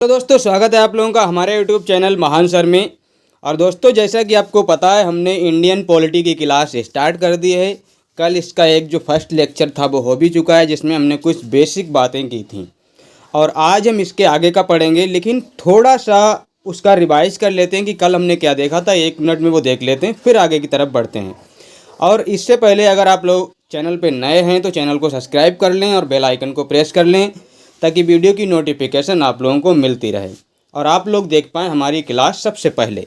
तो दोस्तों स्वागत है आप लोगों का हमारे यूट्यूब चैनल महान सर में। और दोस्तों जैसा कि आपको पता है हमने इंडियन पॉलिटी की क्लास स्टार्ट कर दी है। कल इसका एक जो फर्स्ट लेक्चर था वो हो भी चुका है, जिसमें हमने कुछ बेसिक बातें की थी। और आज हम इसके आगे का पढ़ेंगे, लेकिन थोड़ा सा उसका रिवाइज कर लेते हैं कि कल हमने क्या देखा था। 1 मिनट में वो देख लेते हैं, फिर आगे की तरफ बढ़ते हैं। और इससे पहले अगर आप लोग चैनल पे नए हैं तो चैनल को सब्सक्राइब कर लें और बेल आइकन को प्रेस कर लें, ताकि वीडियो की नोटिफिकेशन आप लोगों को मिलती रहे और आप लोग देख पाएँ हमारी क्लास सबसे पहले।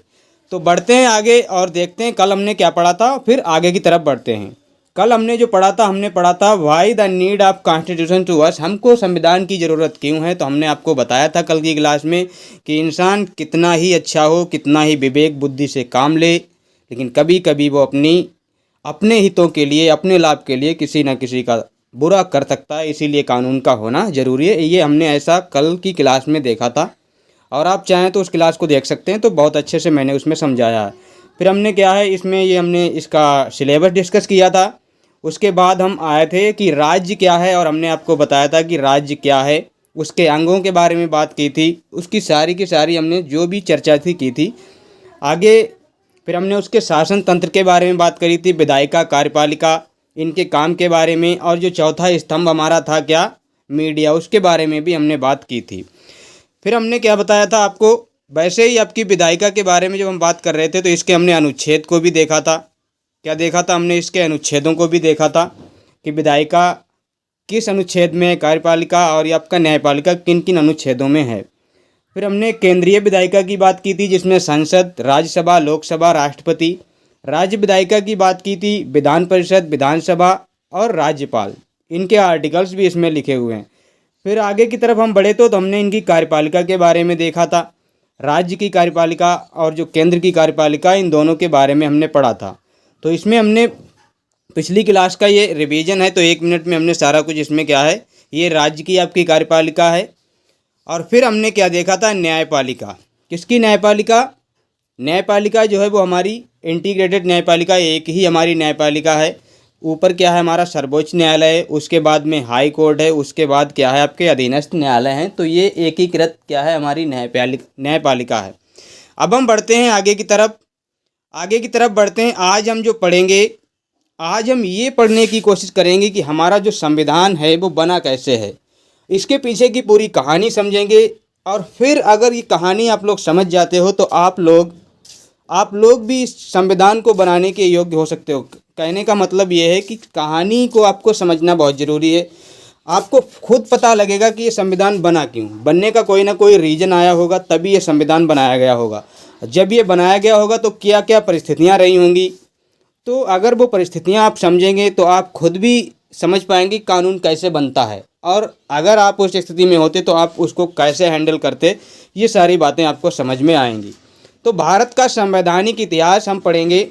तो बढ़ते हैं आगे और देखते हैं कल हमने क्या पढ़ा था, फिर आगे की तरफ बढ़ते हैं। कल हमने जो पढ़ा था, हमने पढ़ा था why the need of constitution to us, हमको संविधान की ज़रूरत क्यों है। तो हमने आपको बताया था कल की क्लास में कि इंसान कितना ही अच्छा हो, कितना ही विवेक बुद्धि से काम ले, लेकिन कभी कभी वो अपने हितों के लिए, अपने लाभ के लिए किसी न किसी का बुरा कर सकता है। इसीलिए कानून का होना ज़रूरी है। ये हमने ऐसा कल की क्लास में देखा था, और आप चाहें तो उस क्लास को देख सकते हैं, तो बहुत अच्छे से मैंने उसमें समझाया है। फिर हमने क्या है इसमें, ये हमने इसका सिलेबस डिस्कस किया था। उसके बाद हम आए थे कि राज्य क्या है, और हमने आपको बताया था कि राज्य क्या है, उसके अंगों के बारे में बात की थी। उसकी सारी की सारी हमने जो भी चर्चा थी की थी आगे। फिर हमने उसके शासन तंत्र के बारे में बात करी थी, विधायिका, कार्यपालिका, इनके काम के बारे में। और जो चौथा स्तंभ हमारा था क्या, मीडिया, उसके बारे में भी हमने बात की थी। फिर हमने क्या बताया था आपको, वैसे ही आपकी विधायिका के बारे में जब हम बात कर रहे थे तो इसके हमने अनुच्छेद को भी देखा था। क्या देखा था हमने, इसके अनुच्छेदों को भी देखा था कि विधायिका किस अनुच्छेद में है, कार्यपालिका और ये आपका न्यायपालिका किन किन अनुच्छेदों में है। फिर हमने केंद्रीय विधायिका की बात की थी, जिसमें संसद, राज्यसभा, लोकसभा, राष्ट्रपति। राज्य विधायिका की बात की थी, विधान परिषद, विधानसभा और राज्यपाल, इनके आर्टिकल्स भी इसमें लिखे हुए हैं। फिर आगे की तरफ हम बढ़े तो हमने इनकी कार्यपालिका के बारे में देखा था। राज्य की कार्यपालिका और जो केंद्र की कार्यपालिका, इन दोनों के बारे में हमने पढ़ा था। तो इसमें हमने पिछली क्लास का ये रिवीजन है, तो 1 मिनट में हमने सारा कुछ इसमें क्या है, ये राज्य की आपकी कार्यपालिका है। और फिर हमने क्या देखा था, न्यायपालिका। किसकी न्यायपालिका, न्यायपालिका जो है वो हमारी इंटीग्रेटेड न्यायपालिका, एक ही हमारी न्यायपालिका है। ऊपर क्या है हमारा सर्वोच्च न्यायालय है, उसके बाद में हाई कोर्ट है, उसके बाद क्या है आपके अधीनस्थ न्यायालय हैं। तो ये एकीकृत क्या है हमारी न्यायपालिका है। अब हम बढ़ते हैं आगे की तरफ। आगे की तरफ बढ़ते हैं। आज हम जो पढ़ेंगे, आज हम ये पढ़ने की कोशिश करेंगे कि हमारा जो संविधान है वो बना कैसे है, इसके पीछे की पूरी कहानी समझेंगे। और फिर अगर ये कहानी आप लोग समझ जाते हो तो आप लोग भी इस संविधान को बनाने के योग्य हो सकते हो। कहने का मतलब ये है कि कहानी को आपको समझना बहुत ज़रूरी है। आपको खुद पता लगेगा कि ये संविधान बना क्यों, बनने का कोई ना कोई रीज़न आया होगा, तभी ये संविधान बनाया गया होगा। जब ये बनाया गया होगा तो क्या क्या परिस्थितियाँ रही होंगी। तो अगर वो परिस्थितियाँ आप समझेंगे तो आप खुद भी समझ पाएंगे कानून कैसे बनता है, और अगर आप उस स्थिति में होते तो आप उसको कैसे हैंडल करते, ये सारी बातें आपको समझ में आएंगी। तो भारत का संवैधानिक इतिहास हम पढ़ेंगे,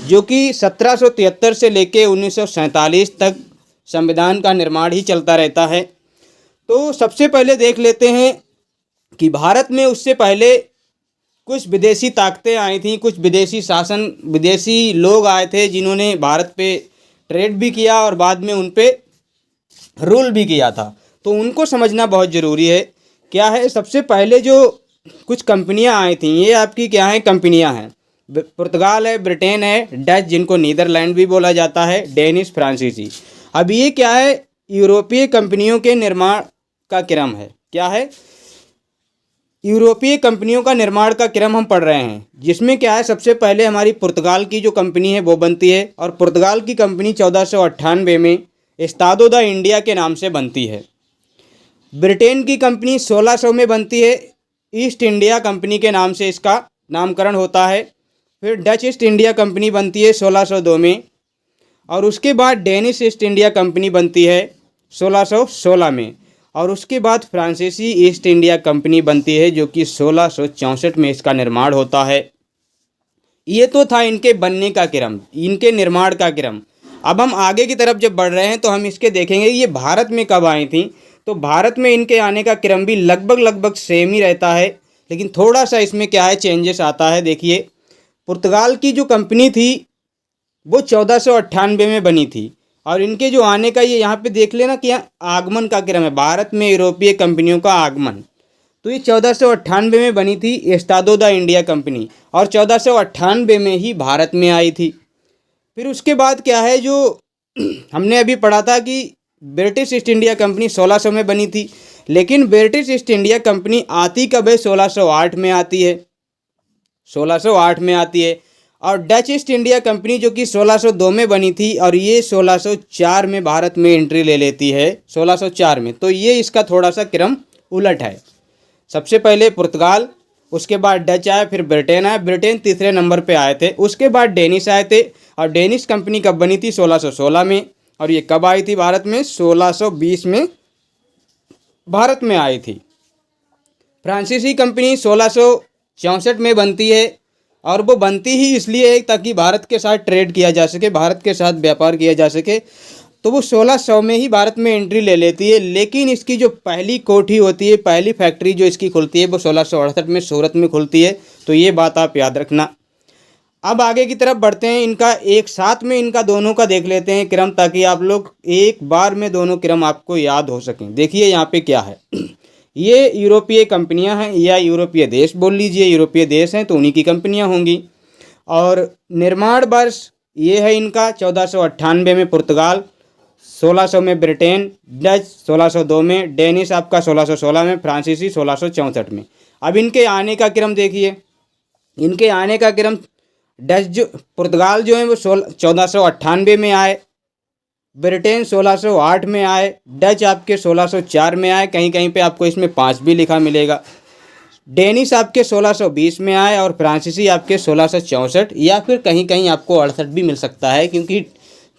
जो कि 1773 से लेके 1947 तक संविधान का निर्माण ही चलता रहता है। तो सबसे पहले देख लेते हैं कि भारत में उससे पहले कुछ विदेशी ताकतें आई थीं, कुछ विदेशी शासन, विदेशी लोग आए थे जिन्होंने भारत पे ट्रेड भी किया और बाद में उन पे रूल भी किया था। तो उनको समझना बहुत ज़रूरी है। क्या है, सबसे पहले जो कुछ कंपनियां आई थीं, ये आपकी क्या हैं, कंपनियां हैं। पुर्तगाल है, ब्रिटेन है, डच जिनको नीदरलैंड भी बोला जाता है, डेनिश, फ्रांसीसी। अब ये क्या है, यूरोपीय कंपनियों के निर्माण का क्रम है। क्या है, यूरोपीय कंपनियों का निर्माण का क्रम हम पढ़ रहे हैं, जिसमें क्या है, सबसे पहले हमारी पुर्तगाल की जो कंपनी है वो बनती है। और पुर्तगाल की कंपनी 1498 में एस्तादो द इंडिया के नाम से बनती है। ब्रिटेन की कंपनी 1600 में बनती है, ईस्ट इंडिया कंपनी के नाम से इसका नामकरण होता है। फिर डच ईस्ट इंडिया कंपनी बनती है 1602 में, और उसके बाद डेनिश ईस्ट इंडिया कंपनी बनती है 1616 में, और उसके बाद फ्रांसीसी ईस्ट इंडिया कंपनी बनती है, जो कि 1664 में इसका निर्माण होता है। ये तो था इनके बनने का क्रम, इनके निर्माण का क्रम। अब हम आगे की तरफ जब बढ़ रहे हैं तो हम इसके देखेंगे ये भारत में कब आई थी। तो भारत में इनके आने का क्रम भी लगभग सेम ही रहता है, लेकिन थोड़ा सा इसमें क्या है, चेंजेस आता है। देखिए, पुर्तगाल की जो कंपनी थी वो 1498 में बनी थी, और इनके जो आने का, ये यहाँ पे देख लेना कि यहाँ आगमन का क्रम है, भारत में यूरोपीय कंपनियों का आगमन। तो ये 1498 में बनी थी एस्टाडो द इंडिया कंपनी, और 1498 में ही भारत में आई थी। फिर उसके बाद क्या है, जो हमने अभी पढ़ा था कि ब्रिटिश ईस्ट इंडिया कंपनी 1600 में बनी थी, लेकिन ब्रिटिश ईस्ट इंडिया कंपनी आती कब है, 1608 में आती है, 1608 में आती है। और डच ईस्ट इंडिया कंपनी जो कि 1602 में बनी थी, और ये 1604 में भारत में एंट्री ले लेती है, 1604 में। तो ये इसका थोड़ा सा क्रम उलट है। सबसे पहले पुर्तगाल, उसके बाद डच आया, फिर ब्रिटेन आया, ब्रिटेन तीसरे नंबर पे आए थे। उसके बाद डेनिश आए थे, और डेनिश कंपनी कब बनी थी, 1616 में। और ये कब आई थी भारत में, 1620 में भारत में आई थी। फ्रांसीसी कंपनी 1664 में बनती है, और वो बनती ही इसलिए है ताकि भारत के साथ ट्रेड किया जा सके, भारत के साथ व्यापार किया जा सके। तो वो 1600 में ही भारत में एंट्री ले लेती है। लेकिन इसकी जो पहली कोठी होती है, पहली फैक्ट्री जो इसकी खुलती है, वो 1668 में सूरत में खुलती है। तो ये बात आप याद रखना। अब आगे की तरफ बढ़ते हैं, इनका एक साथ में इनका दोनों का देख लेते हैं क्रम, ताकि आप लोग एक बार में दोनों क्रम आपको याद हो सकें। देखिए यहाँ पे क्या है, ये यूरोपीय कंपनियां हैं, या यूरोपीय देश बोल लीजिए, यूरोपीय देश हैं तो उन्हीं की कंपनियां होंगी। और निर्माण वर्ष ये है इनका 1498 में पुर्तगाल, 1600 में ब्रिटेन, डच 1602 में, डेनिश आपका 1616 में, फ्रांसीसी 1664 में। अब इनके आने का क्रम देखिए, इनके आने का क्रम, डच जो पुर्तगाल जो है वो 1498 में आए, ब्रिटेन 1608 में आए, डच आपके 1604 में आए, कहीं कहीं पे आपको इसमें 5 भी लिखा मिलेगा, डेनिश आपके 1620 में आए, और फ्रांसीसी आपके 1664, या फिर कहीं कहीं आपको 68 भी मिल सकता है, क्योंकि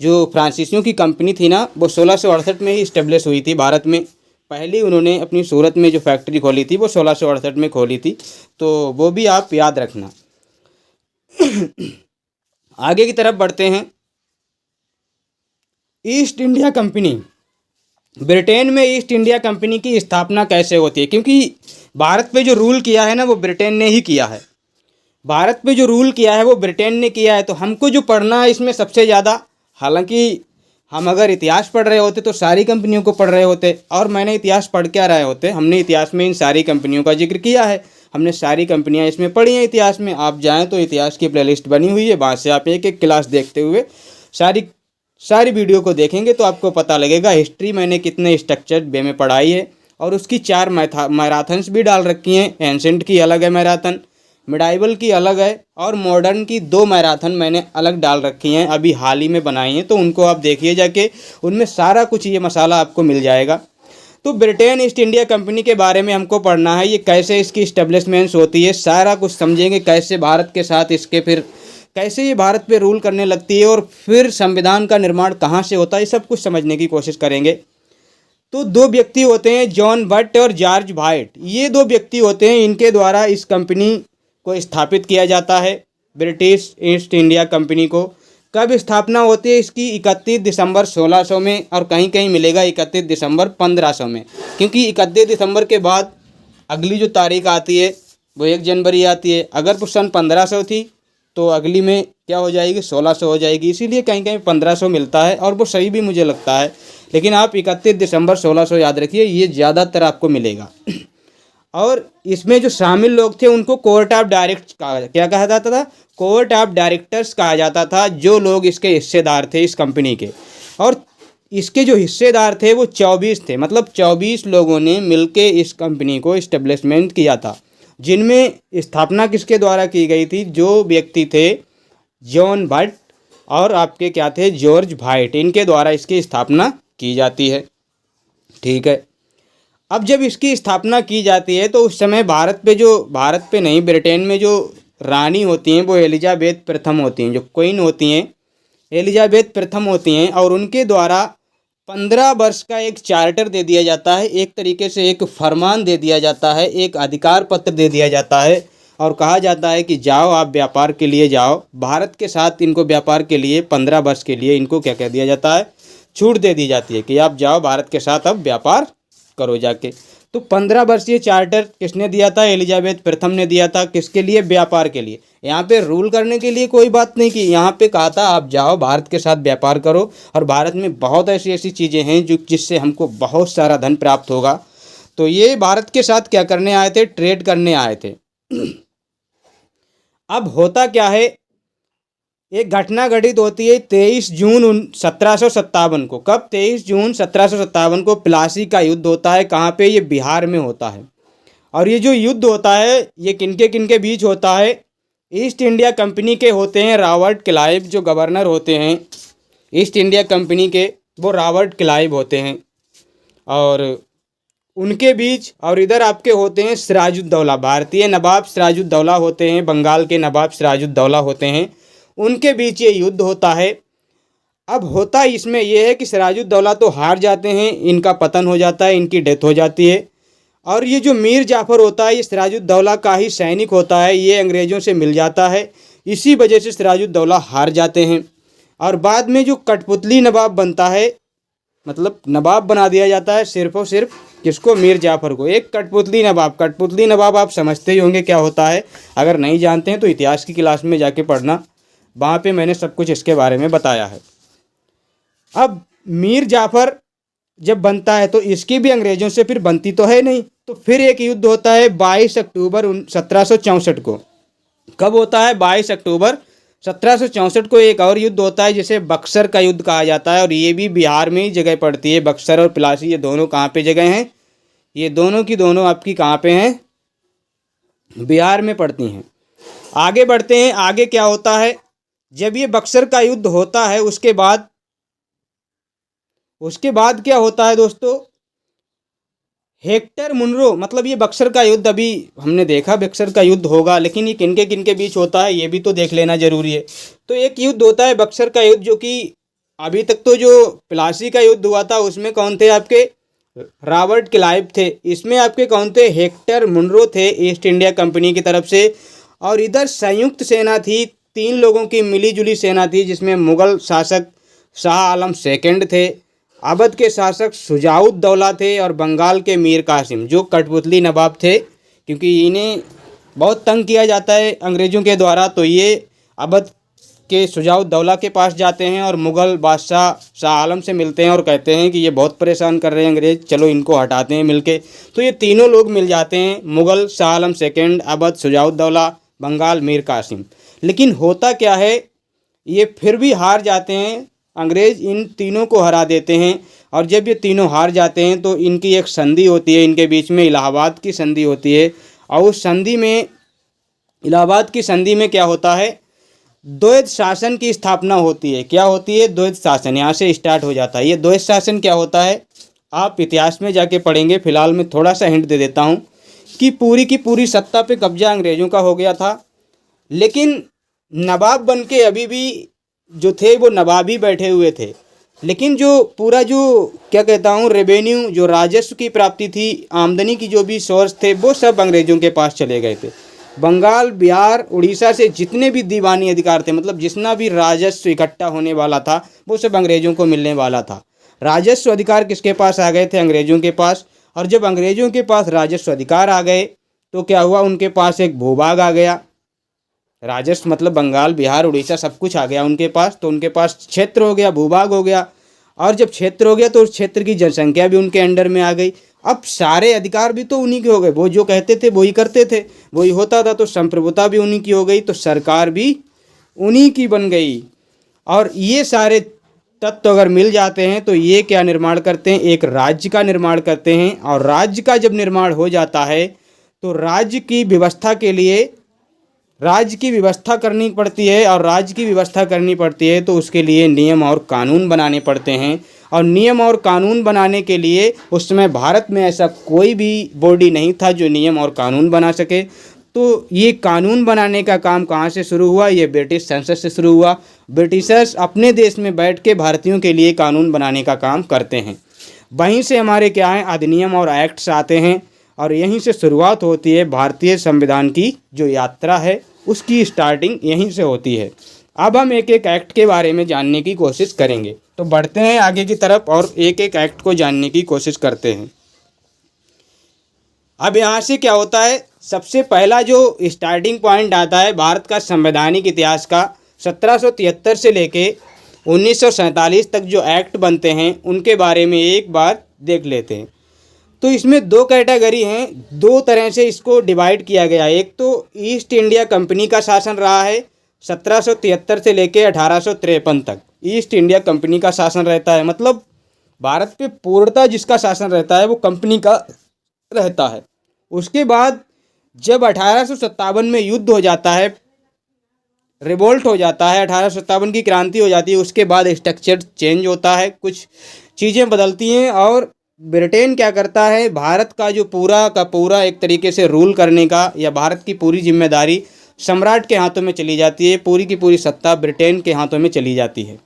जो फ्रांसीसियों की कंपनी थी ना, वो 1668 में ही इस्टेब्लिश हुई थी भारत में। पहले उन्होंने अपनी सूरत में जो फैक्ट्री खोली थी वो 1668 में खोली थी, तो वो भी आप याद रखना। आगे की तरफ बढ़ते हैं। ईस्ट इंडिया कंपनी, ब्रिटेन में ईस्ट इंडिया कंपनी की स्थापना कैसे होती है, क्योंकि भारत पे जो रूल किया है ना वो ब्रिटेन ने ही किया है, भारत पे जो रूल किया है वो ब्रिटेन ने किया है। तो हमको जो पढ़ना है इसमें सबसे ज़्यादा, हालांकि हम अगर इतिहास पढ़ रहे होते तो सारी कंपनियों को पढ़ रहे होते, और मैंने इतिहास पढ़ क्या रहे होते, हमने इतिहास में इन सारी कंपनियों का जिक्र किया है, हमने सारी कंपनियां इसमें पढ़ी हैं इतिहास में। आप जाएं तो इतिहास की प्लेलिस्ट बनी हुई है, वहाँ से आप एक एक क्लास देखते हुए सारी वीडियो को देखेंगे तो आपको पता लगेगा हिस्ट्री मैंने कितने स्ट्रक्चर्ड वे में पढ़ाई है। और उसकी 4 मैराथन्स भी डाल रखी हैं, एंसेंट की अलग है मैराथन, मिडाइवल की अलग है, और मॉडर्न की 2 मैराथन मैंने अलग डाल रखी हैं, अभी हाल ही में बनाई हैं, तो उनको आप देखिए जाके, उनमें सारा कुछ ये मसाला आपको मिल जाएगा। तो ब्रिटेन ईस्ट इंडिया कंपनी के बारे में हमको पढ़ना है, ये कैसे इसकी इस्टेब्लिशमेंट्स होती है, सारा कुछ समझेंगे, कैसे भारत के साथ इसके फिर कैसे ये भारत पे रूल करने लगती है, और फिर संविधान का निर्माण कहाँ से होता है, ये सब कुछ समझने की कोशिश करेंगे। तो 2 व्यक्ति होते हैं, जॉन बट और जॉर्ज वाइट, ये 2 व्यक्ति होते हैं, इनके द्वारा इस कंपनी को स्थापित किया जाता है, ब्रिटिश ईस्ट इंडिया कंपनी को। कब स्थापना होती है इसकी, 31 दिसंबर 1600 में, और कहीं कहीं मिलेगा 31 दिसंबर 1500 में, क्योंकि 31 दिसंबर के बाद अगली जो तारीख आती है वो 1 जनवरी आती है। अगर वो सन 1500 थी तो अगली में क्या हो जाएगी, 1600 हो जाएगी, इसीलिए कहीं कहीं 1500 मिलता है, और वो सही भी मुझे लगता है। लेकिन आप 31 दिसंबर 1600 याद रखिए, ये ज़्यादातर आपको मिलेगा। और इसमें जो शामिल लोग थे उनको कोर्ट ऑफ डायरेक्ट क्या कहा जाता था, कोर्ट ऑफ डायरेक्टर्स कहा जाता था, जो लोग इसके हिस्सेदार थे इस कंपनी के। और इसके जो हिस्सेदार थे वो 24 थे, मतलब 24 लोगों ने मिलके इस कंपनी को इस्टेब्लिशमेंट किया था, जिनमें स्थापना किसके द्वारा की गई थी, जो व्यक्ति थे जॉन बट और आपके क्या थे, जॉर्ज वाइट, इनके द्वारा इसकी स्थापना की जाती है। ठीक है, अब जब इसकी स्थापना की जाती है तो उस समय भारत पे नहीं, ब्रिटेन में जो रानी होती हैं वो एलिजाबेथ प्रथम होती हैं, जो क्वीन होती हैं एलिजाबेथ प्रथम होती हैं, और उनके द्वारा 15 वर्ष का एक चार्टर दे दिया जाता है, एक तरीके से एक फरमान दे दिया जाता है, एक अधिकार पत्र दे दिया जाता है, और कहा जाता है कि जाओ आप व्यापार के लिए जाओ, भारत के साथ इनको व्यापार के लिए 15 वर्ष के लिए इनको क्या कह दिया जाता है, छूट दे दी जाती है कि आप जाओ भारत के साथ अब व्यापार करो जाके। तो 15 वर्षीय चार्टर किसने दिया था, एलिजाबेथ प्रथम ने दिया था, किसके लिए, व्यापार के लिए। यहाँ पे रूल करने के लिए कोई बात नहीं की, यहाँ पे कहा था आप जाओ भारत के साथ व्यापार करो, और भारत में बहुत ऐसी ऐसी चीज़ें हैं जो जिससे हमको बहुत सारा धन प्राप्त होगा। तो ये भारत के साथ क्या करने आए थे, ट्रेड करने आए थे। अब होता क्या है, एक घटना घटित होती है 23 जून 1757 को। कब? 23 जून 1757 को प्लासी का युद्ध होता है। कहाँ पे? ये बिहार में होता है। और ये जो युद्ध होता है ये किनके बीच होता है? ईस्ट इंडिया कंपनी के होते हैं रॉबर्ट क्लाइव, जो गवर्नर होते हैं ईस्ट इंडिया कंपनी के, वो रॉबर्ट क्लाइव होते हैं, और उनके बीच। और इधर आपके होते हैं सिराजुद्दौला, भारतीय नवाब सिराजुद्दौला होते हैं, बंगाल के नवाब सिराजुद्दौला होते हैं, उनके बीच ये युद्ध होता है। अब होता इसमें यह है कि सिराजुद्दौला तो हार जाते हैं, इनका पतन हो जाता है, इनकी डेथ हो जाती है। और ये जो मीर जाफ़र होता है ये सिराजुद्दौला का ही सैनिक होता है, ये अंग्रेज़ों से मिल जाता है, इसी वजह से सिराजुद्दौला हार जाते हैं। और बाद में जो कठपुतली नवाब बनता है, मतलब नवाब बना दिया जाता है सिर्फ और सिर्फ किसको? मीर जाफ़र को। एक कठपुतली नवाब। कठपुतली नवाब आप समझते ही होंगे क्या होता है, अगर नहीं जानते हैं तो इतिहास की क्लास में जाके पढ़ना, वहाँ पे मैंने सब कुछ इसके बारे में बताया है। अब मीर जाफ़र जब बनता है तो इसकी भी अंग्रेज़ों से फिर बनती तो है नहीं, तो फिर एक युद्ध होता है 22 अक्टूबर 1764 को। कब होता है? 22 अक्टूबर 1764 को एक और युद्ध होता है जिसे बक्सर का युद्ध कहा जाता है, और ये भी बिहार में ही जगह पड़ती है। बक्सर और प्लासी ये दोनों कहाँ पे जगह हैं? ये दोनों की दोनों आपकी कहाँ पे हैं? बिहार में पड़ती हैं। आगे बढ़ते हैं, आगे क्या होता है? जब ये बक्सर का युद्ध होता है उसके बाद क्या होता है दोस्तों? हेक्टर मुनरो, मतलब ये बक्सर का युद्ध, अभी हमने देखा बक्सर का युद्ध होगा, लेकिन ये किनके बीच होता है ये भी तो देख लेना जरूरी है। तो एक युद्ध होता है बक्सर का युद्ध, जो कि अभी तक तो जो प्लासी का युद्ध हुआ था उसमें कौन थे आपके? रॉबर्ट क्लाइव थे। इसमें आपके कौन थे? हेक्टर मुनरो थे ईस्ट इंडिया कंपनी की तरफ से। और इधर संयुक्त सेना थी, 3 लोगों की मिलीजुली सेना थी, जिसमें मुग़ल शासक शाह आलम सेकंड थे, अवध के शासक शुजाउद्दौला थे, और बंगाल के मीर कासिम जो कठपुतली नवाब थे, क्योंकि इन्हें बहुत तंग किया जाता है अंग्रेज़ों के द्वारा, तो ये अवध के शुजाउद्दौला के पास जाते हैं और मुग़ल बादशाह शाह आलम से मिलते हैं और कहते हैं कि ये बहुत परेशान कर रहे हैं अंग्रेज़, चलो इनको हटाते हैं मिलके। तो ये तीनों लोग मिल जाते हैं, मुग़ल शाह आलम सेकंड, अवध शुजाउद्दौला, बंगाल मीर कासिम। लेकिन होता क्या है, ये फिर भी हार जाते हैं, अंग्रेज़ इन तीनों को हरा देते हैं। और जब ये तीनों हार जाते हैं तो इनकी एक संधि होती है, इनके बीच में इलाहाबाद की संधि होती है। और उस संधि में, इलाहाबाद की संधि में क्या होता है? द्वैध शासन की स्थापना होती है। क्या होती है? द्वैध शासन, यहाँ से स्टार्ट हो जाता है। ये द्वैध शासन क्या होता है आप इतिहास में जाके पढ़ेंगे। फिलहाल मैं थोड़ा सा हिंट दे देता हूँ कि पूरी की पूरी सत्ता पे कब्जा अंग्रेज़ों का हो गया था, लेकिन नवाब बन के अभी भी जो थे वो नवाब ही बैठे हुए थे। लेकिन जो पूरा जो क्या कहता हूँ रेवेन्यू, जो राजस्व की प्राप्ति थी, आमदनी की जो भी सोर्स थे, वो सब अंग्रेज़ों के पास चले गए थे। बंगाल, बिहार, उड़ीसा से जितने भी दीवानी अधिकार थे, मतलब जितना भी राजस्व इकट्ठा होने वाला था वो सब अंग्रेज़ों को मिलने वाला था। राजस्व अधिकार किसके पास आ गए थे? अंग्रेज़ों के पास। और जब अंग्रेज़ों के पास राजस्व अधिकार आ गए तो क्या हुआ? उनके पास एक भूभाग आ गया। राजस्व मतलब बंगाल, बिहार, उड़ीसा सब कुछ आ गया उनके पास, तो उनके पास क्षेत्र हो गया, भूभाग हो गया। और जब क्षेत्र हो गया तो उस क्षेत्र की जनसंख्या भी उनके अंडर में आ गई। अब सारे अधिकार भी तो उन्हीं के हो गए, वो जो कहते थे वही करते थे, वही होता था, तो संप्रभुता भी उन्हीं की हो गई, तो सरकार भी उन्हीं की बन गई। और ये सारे तत्व अगर मिल जाते हैं तो ये क्या निर्माण करते हैं? एक राज्य का निर्माण करते हैं। और राज्य का जब निर्माण हो जाता है तो राज्य की व्यवस्था के लिए राज्य की व्यवस्था करनी पड़ती है, और राज्य की व्यवस्था करनी पड़ती है तो उसके लिए नियम और कानून बनाने पड़ते हैं। और नियम और कानून बनाने के लिए उस समय भारत में ऐसा कोई भी बॉडी नहीं था जो नियम और कानून बना सके। तो ये कानून बनाने का काम कहाँ से शुरू हुआ? ये ब्रिटिश संसद से शुरू हुआ। ब्रिटिशर्स अपने देश में बैठ के भारतीयों के लिए कानून बनाने का काम करते हैं। वहीं से हमारे क्या है, अधिनियम और एक्ट्स आते हैं, और यहीं से शुरुआत होती है भारतीय संविधान की जो यात्रा है, उसकी स्टार्टिंग यहीं से होती है। अब हम एक एक एक्ट के बारे में जानने की कोशिश करेंगे, तो बढ़ते हैं आगे की तरफ और एक एक एक्ट को जानने की कोशिश करते हैं। अब यहाँ से क्या होता है, सबसे पहला जो स्टार्टिंग पॉइंट आता है भारत का संवैधानिक इतिहास का, 1773 से लेके 1947 तक जो एक्ट बनते हैं उनके बारे में एक बार देख लेते हैं। तो इसमें दो कैटेगरी हैं, दो तरह से इसको डिवाइड किया गया है। एक तो ईस्ट इंडिया कंपनी का शासन रहा है 1773 से लेके 1853 तक ईस्ट इंडिया कंपनी का शासन रहता है, मतलब भारत पे पूर्णतः जिसका शासन रहता है वो कंपनी का रहता है। उसके बाद जब 1857 में युद्ध हो जाता है, रिवोल्ट हो जाता है, 1857 की क्रांति हो जाती है, उसके बाद स्ट्रक्चर चेंज होता है, कुछ चीज़ें बदलती हैं और ब्रिटेन क्या करता है, भारत का जो पूरा का पूरा एक तरीके से रूल करने का या भारत की पूरी जिम्मेदारी सम्राट के हाथों में चली जाती है, पूरी की पूरी सत्ता ब्रिटेन के हाथों में चली जाती है।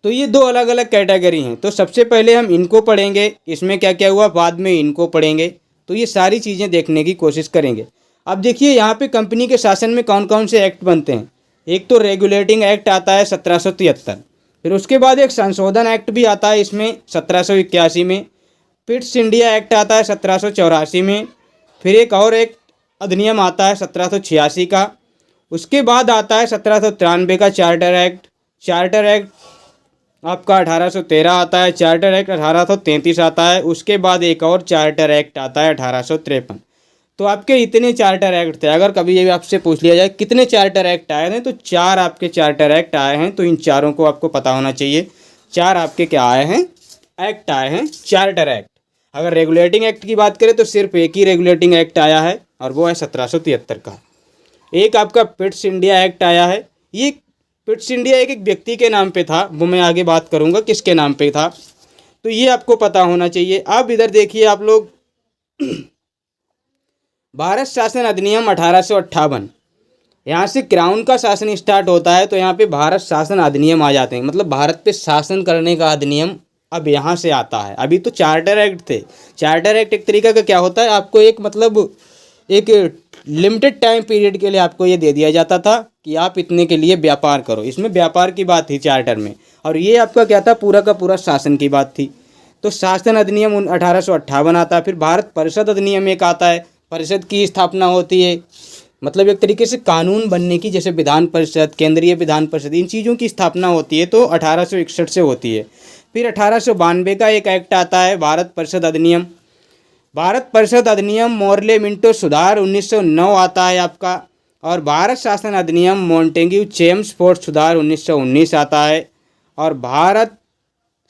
तो ये दो अलग अलग कैटेगरी हैं। तो सबसे पहले हम इनको पढ़ेंगे, इसमें क्या क्या हुआ, बाद में इनको पढ़ेंगे। तो ये सारी चीज़ें देखने की कोशिश करेंगे। अब देखिए यहाँ पे कंपनी के शासन में कौन कौन से एक्ट बनते हैं। एक तो रेगुलेटिंग एक्ट आता है 1773, फिर उसके बाद एक संशोधन एक्ट भी आता है इसमें 1781 में, पिट्स इंडिया एक्ट आता है 1784 में, फिर एक और एक अधिनियम आता है 1786 का। उसके बाद आता है 1793 का चार्टर एक्ट। चार्टर एक्ट आपका 1813 आता है, चार्टर एक्ट 1833 आता है। उसके बाद एक और चार्टर एक्ट आता है 1853। तो आपके इतने चार्टर एक्ट थे। अगर कभी ये आपसे पूछ लिया जाए कितने चार्टर एक्ट आए हैं, तो 4 आपके चार्टर एक्ट आए हैं। तो इन चारों को आपको पता होना चाहिए। 4 आपके क्या आए हैं, एक्ट आए हैं, चार्टर एक्ट। अगर रेगुलेटिंग एक्ट की बात करें तो सिर्फ एक ही रेगुलेटिंग एक्ट आया है और वो है 1773 का। एक आपका पिट्स इंडिया एक्ट आया है। ये पिट्स इंडिया एक व्यक्ति के नाम पे था, वो मैं आगे बात करूँगा किसके नाम पे था, तो ये आपको पता होना चाहिए। अब इधर देखिए आप लोग, भारत शासन अधिनियम 1858, यहाँ से क्राउन का शासन स्टार्ट होता है। तो यहाँ पे भारत शासन अधिनियम आ जाते हैं, मतलब भारत पे शासन करने का अधिनियम अब यहाँ से आता है। अभी तो चार्टर एक्ट थे। चार्टर एक्ट एक तरीका का क्या होता है, आपको एक मतलब एक लिमिटेड टाइम पीरियड के लिए आपको ये दे दिया जाता था कि आप इतने के लिए व्यापार करो। इसमें व्यापार की बात थी चार्टर में, और ये आपका क्या था, पूरा का पूरा शासन की बात थी। तो शासन अधिनियम 1858 आता है। फिर भारत परिषद अधिनियम एक आता है, परिषद की स्थापना होती है, मतलब एक तरीके से कानून बनने की, जैसे विधान परिषद, केंद्रीय विधान परिषद, इन चीज़ों की स्थापना होती है। तो 1861 से होती है। फिर 1892 का एक एक्ट आता है, भारत परिषद अधिनियम। भारत परिषद अधिनियम मोर्ले मिंटो सुधार 1909 आता है आपका। और भारत शासन अधिनियम मोंटेग्यू चेम्सफोर्ड सुधार 1919 आता है। और भारत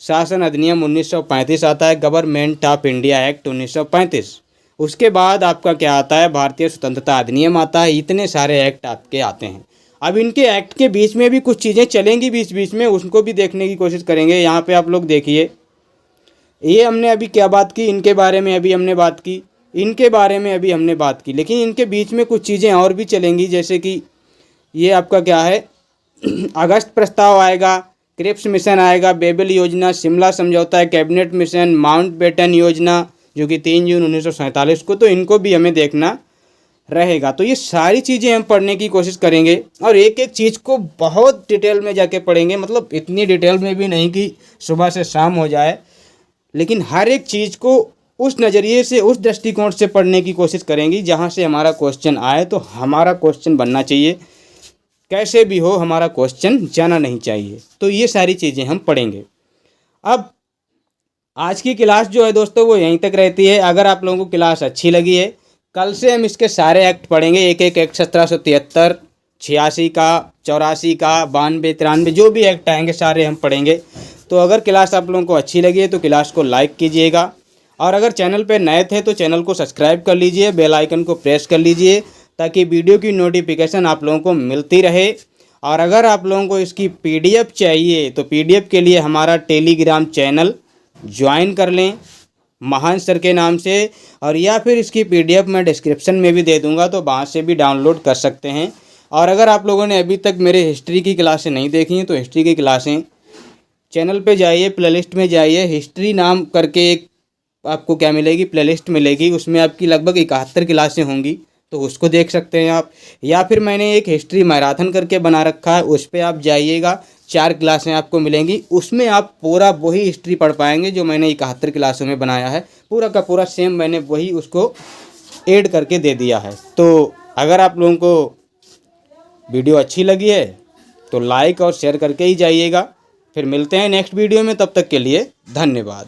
शासन अधिनियम 1935 आता है, गवर्नमेंट ऑफ इंडिया एक्ट 1935। उसके बाद आपका क्या आता है, भारतीय स्वतंत्रता अधिनियम आता है। इतने सारे एक्ट आपके आते हैं। अब इनके एक्ट के बीच में भी कुछ चीज़ें चलेंगी बीच बीच में, उसको भी देखने की कोशिश करेंगे। यहाँ पे आप लोग देखिए, ये हमने अभी क्या बात की, इनके बारे में अभी हमने बात की, इनके बारे में अभी हमने बात की, लेकिन इनके बीच में कुछ चीज़ें और भी चलेंगी। जैसे कि ये आपका क्या है, अगस्त प्रस्ताव आएगा, क्रिप्स मिशन आएगा, बेबल योजना, शिमला समझौता, कैबिनेट मिशन, माउंटबेटन योजना जो कि 3 जून 1947 को, तो इनको भी हमें देखना रहेगा। तो ये सारी चीज़ें हम पढ़ने की कोशिश करेंगे और एक एक चीज़ को बहुत डिटेल में जाके पढ़ेंगे, मतलब इतनी डिटेल में भी नहीं कि सुबह से शाम हो जाए, लेकिन हर एक चीज़ को उस नज़रिए से, उस दृष्टिकोण से पढ़ने की कोशिश करेंगे जहाँ से हमारा क्वेश्चन आए। तो हमारा क्वेश्चन बनना चाहिए, कैसे भी हो हमारा क्वेश्चन जाना नहीं चाहिए। तो ये सारी चीज़ें हम पढ़ेंगे। अब आज की क्लास जो है दोस्तों वो यहीं तक रहती है। अगर आप लोगों को क्लास अच्छी लगी है, कल से हम इसके सारे एक्ट पढ़ेंगे, एक एक एक्ट 1773, 86 का, 84 का, 92, 93 जो भी एक्ट आएंगे सारे हम पढ़ेंगे। तो अगर क्लास आप लोगों को अच्छी लगी है तो क्लास को लाइक कीजिएगा, और अगर चैनल पर नए थे तो चैनल को सब्सक्राइब कर लीजिए, बेल आइकन को प्रेस कर लीजिए ताकि वीडियो की नोटिफिकेशन आप लोगों को मिलती रहे। और अगर आप लोगों को इसकी PDF चाहिए तो PDF के लिए हमारा टेलीग्राम चैनल ज्वाइन कर लें महान सर के नाम से, और या फिर इसकी PDF मैं डिस्क्रिप्शन में भी दे दूंगा, तो वहाँ से भी डाउनलोड कर सकते हैं। और अगर आप लोगों ने अभी तक मेरे हिस्ट्री की क्लासें नहीं देखी हैं तो हिस्ट्री की क्लासें चैनल पे जाइए, प्लेलिस्ट में जाइए, हिस्ट्री नाम करके एक आपको क्या मिलेगी, प्लेलिस्ट मिलेगी, उसमें आपकी लगभग 71 क्लासें होंगी, तो उसको देख सकते हैं आप। या फिर मैंने एक हिस्ट्री मैराथन करके बना रखा है, उस पर आप जाइएगा, 4 क्लासें आपको मिलेंगी, उसमें आप पूरा वही हिस्ट्री पढ़ पाएंगे जो मैंने 71 क्लासों में बनाया है। पूरा का पूरा सेम मैंने वही उसको ऐड करके दे दिया है। तो अगर आप लोगों को वीडियो अच्छी लगी है तो लाइक और शेयर करके ही जाइएगा। फिर मिलते हैं नेक्स्ट वीडियो में, तब तक के लिए धन्यवाद।